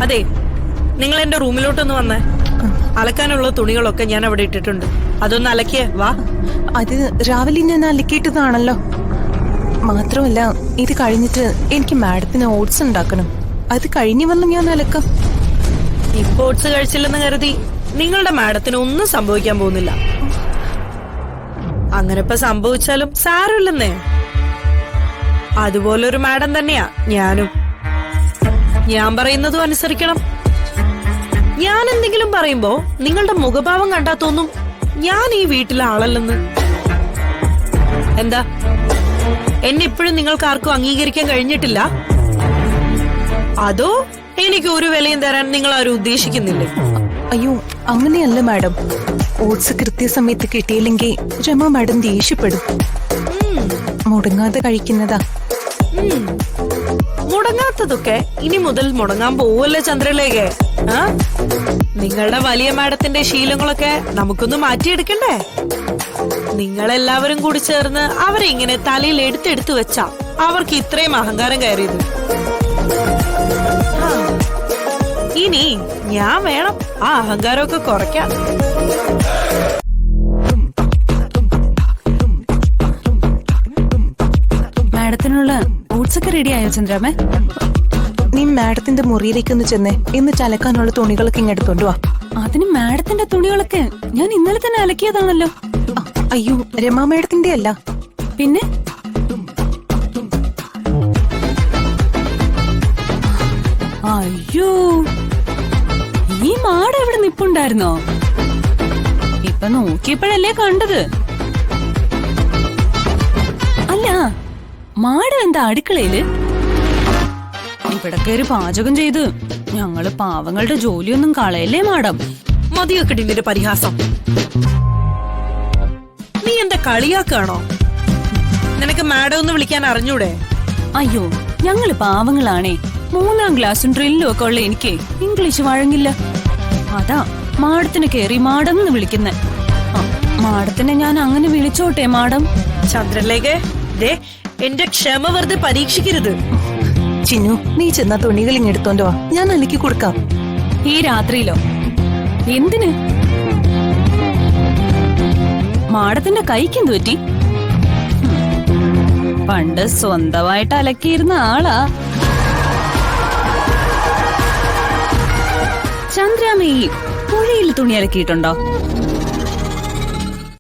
അതെ, നിങ്ങൾ എന്റെ റൂമിലോട്ടൊന്ന് വന്നേ. അലക്കാനുള്ള തുണികളൊക്കെ ഞാൻ അവിടെ ഇട്ടിട്ടുണ്ട്. അതൊന്ന് അലക്കിയേ വാ. അത് രാവിലെ ഞാൻ അലക്കിയിട്ടതാണല്ലോ. മാത്രമല്ല, ഇത് കഴിഞ്ഞിട്ട് എനിക്ക് മാഡത്തിന് ഓട്സ് ഉണ്ടാക്കണം. അത് കഴിഞ്ഞു വന്ന് ഞാൻ അലക്കാം. ഇപ്പൊ ഓട്സ് കഴിച്ചില്ലെന്ന് കരുതി നിങ്ങളുടെ മാഡത്തിന് ഒന്നും സംഭവിക്കാൻ പോകുന്നില്ല. അങ്ങനെ ഇപ്പൊ സംഭവിച്ചാലും സാരമില്ലെന്നേ. അതുപോലൊരു മാഡം തന്നെയാ ഞാനും. ഞാൻ പറയുന്നതും അനുസരിക്കണം. ഞാൻ എന്തെങ്കിലും പറയുമ്പോ നിങ്ങളുടെ മുഖഭാവം കണ്ടാ തോന്നും ഞാൻ ഈ വീട്ടിലെ ആളല്ലെന്ന്. എന്താ, എന്നെ ഇപ്പോഴും നിങ്ങൾക്ക് ആർക്കും അംഗീകരിക്കാൻ കഴിഞ്ഞിട്ടില്ല? അതോ എനിക്ക് ഒരു വിലയും തരാൻ നിങ്ങൾ ആരും ഉദ്ദേശിക്കുന്നില്ലേ? അയ്യോ, അങ്ങനെയല്ല മാഡം. ഓട്സ് കൃത്യസമയത്ത് കിട്ടിയില്ലെങ്കിൽ രമ മാഡം ദേഷ്യപ്പെടും. മുടങ്ങാതെ കഴിക്കുന്നതാ. മുടങ്ങാത്തതൊക്കെ ഇനി മുതൽ മുടങ്ങാൻ പോവല്ലേ ചന്ദ്രലേഖ? നിങ്ങളുടെ വലിയ മാഡത്തിന്റെ ശീലങ്ങളൊക്കെ നമുക്കൊന്ന് മാറ്റിയെടുക്കണ്ടേ? നിങ്ങളെല്ലാവരും കൂടി ചേർന്ന് അവരെ ഇങ്ങനെ തലയിൽ എടുത്തെടുത്ത് വെച്ചാ അവർക്ക് ഇത്രയും അഹങ്കാരം കയറിയത്. ഇനി ഞാൻ വേണം ആ അഹങ്കാരമൊക്കെ കുറയ്ക്കാൻ. മാഡത്തിനുള്ള ഓട്സ് ഒക്കെ റെഡി ആയോ ചന്ദ്രാമേ? നീ മാഡത്തിന്റെ മുറിയിലേക്ക് ഒന്ന് ചെന്നേ. എന്നിട്ട് അലക്കാനുള്ള തുണികളൊക്കെ ഇങ്ങെടുത്തോണ്ട് വാ. അതിന് മാഡത്തിന്റെ തുണികളൊക്കെ ഞാൻ ഇന്നലെ തന്നെ അലക്കിയതാണല്ലോ. അയ്യോ, രമ മാഡത്തിന്റെ അല്ല. പിന്നെ അയ്യോ, ഈ മാട് എവിടെ നിപ്പുണ്ടായിരുന്നോ? ഇപ്പൊ നോക്കിയപ്പോഴല്ലേ കണ്ടത്. അല്ല, മാട് എന്താ അടുക്കളയില്? ഇവിടെ കയറി പാചകം ചെയ്ത് ഞങ്ങള് പാവങ്ങളുടെ ജോലിയൊന്നും കളയല്ലേ മാഡം? മതിയൊക്കെ നിന്റെ പരിഹാസം. നീ എന്താ കളിയാക്കാണോ? നിനക്ക് മാഡം ഒന്ന് വിളിക്കാൻ അറിഞ്ഞൂടെ? അയ്യോ, ഞങ്ങള് പാവങ്ങളാണേ. 3ാം ക്ലാസ്സും ഡ്രില്ലും ഒക്കെ ഉള്ള എനിക്ക് ഇംഗ്ലീഷ് വഴങ്ങില്ല. അതാ മാഡത്തിന് കേറി മാഡം എന്ന് വിളിക്കുന്നെ. മാഡത്തിനെ ഞാൻ അങ്ങനെ വിളിച്ചോട്ടെ മാഡം? ചന്ദ്രലേഖ, എന്റെ ക്ഷമ വെറുതെ പരീക്ഷിക്കരുത്. ചിന്നു, നീ ചെന്ന തുണികൾ ഇങ്ങെടുത്തോണ്ട് വാ. ഞാൻ അലക്കി കൊടുക്കാം. ഈ രാത്രിയിലോ? എന്തിന്? മാഡത്തിന്റെ കൈക്കെന്ത് പറ്റി? പണ്ട് സ്വന്തമായിട്ട് അലക്കിയിരുന്ന ആളാ. ചന്ദ്രാമ ഈ പുഴയിൽ തുണി അലക്കിയിട്ടുണ്ടോ?